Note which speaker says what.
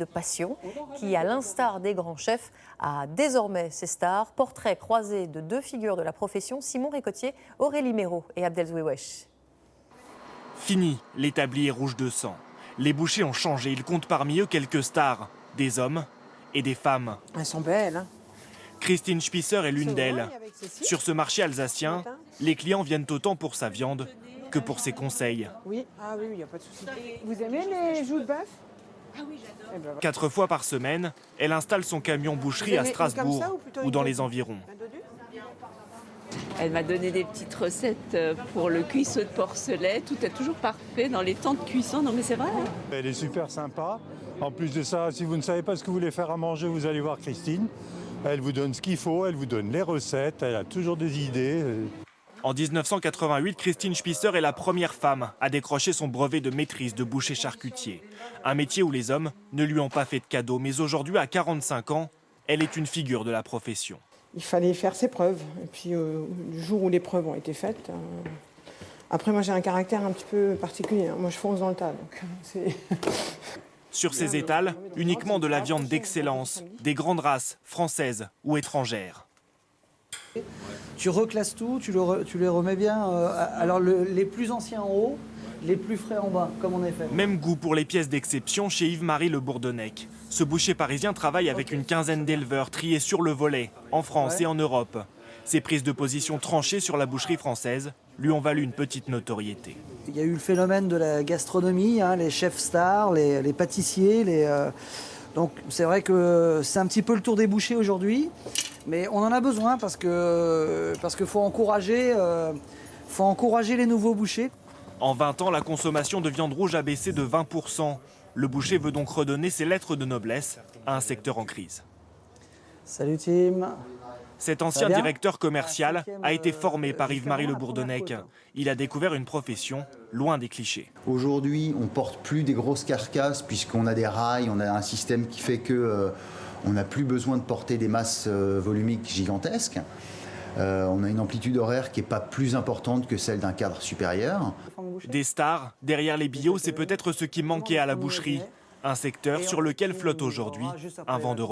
Speaker 1: de passion qui, à l'instar des grands chefs, a désormais ses stars. Portrait croisé de deux figures de la profession, Simon Ricotier, Aurélie Méraud et Abdel Zouewesh.
Speaker 2: Fini l'établi rouge de sang. Les bouchers ont changé, ils comptent parmi eux quelques stars, des hommes et des femmes.
Speaker 3: Elles sont belles, hein.
Speaker 2: Christine Spisser est l'une d'elles. Sur ce marché alsacien, les clients viennent autant pour sa viande que pour ses conseils.
Speaker 3: Oui, ah oui, il n'y a pas de souci. Vous aimez les joues de bœuf?
Speaker 4: Ah oui, j'adore.
Speaker 2: 4 fois par semaine, elle installe son camion boucherie à Strasbourg ou dans les environs.
Speaker 4: Elle m'a donné des petites recettes pour le cuisseau de porcelet. Tout est toujours parfait dans les temps de cuisson. Non mais c'est vrai. Hein.
Speaker 5: Elle est super sympa. En plus de ça, si vous ne savez pas ce que vous voulez faire à manger, vous allez voir Christine. Elle vous donne ce qu'il faut, elle vous donne les recettes, elle a toujours des idées.
Speaker 2: En 1988, Christine Spisser est la première femme à décrocher son brevet de maîtrise de boucher charcutier. Un métier où les hommes ne lui ont pas fait de cadeau. Mais aujourd'hui, à 45 ans, elle est une figure de la profession.
Speaker 3: Il fallait faire ses preuves. Et puis, le jour où les preuves ont été faites... Après, moi, j'ai un caractère un petit peu particulier. Hein. Moi, je fonce dans le tas. Donc, c'est...
Speaker 2: Sur ces étals, uniquement de la viande d'excellence, des grandes races françaises ou étrangères.
Speaker 6: Tu reclasses tout, tu les remets bien. Alors les plus anciens en haut, les plus frais en bas, comme on est fait.
Speaker 2: Même goût pour les pièces d'exception chez Yves-Marie Le Bourdonnec. Ce boucher parisien travaille avec une quinzaine d'éleveurs triés sur le volet, en France et en Europe. Ses prises de position tranchées sur la boucherie française lui ont valu une petite notoriété.
Speaker 6: Il y a eu le phénomène de la gastronomie, hein, les chefs stars, les pâtissiers. Donc c'est vrai que c'est un petit peu le tour des bouchers aujourd'hui. Mais on en a besoin parce que faut encourager les nouveaux bouchers.
Speaker 2: En 20 ans, la consommation de viande rouge a baissé de 20%. Le boucher veut donc redonner ses lettres de noblesse à un secteur en crise.
Speaker 6: Salut Tim.
Speaker 2: Cet ancien directeur commercial a été formé par Yves-Marie Le Bourdonnec. Il a découvert une profession loin des clichés.
Speaker 7: Aujourd'hui, on ne porte plus des grosses carcasses puisqu'on a des rails, on a un système qui fait que on n'a plus besoin de porter des masses volumiques gigantesques. On a une amplitude horaire qui n'est pas plus importante que celle d'un cadre supérieur.
Speaker 2: Des stars, derrière les billots, c'est peut-être ce qui manquait à la boucherie. Un secteur sur lequel flotte aujourd'hui un vent de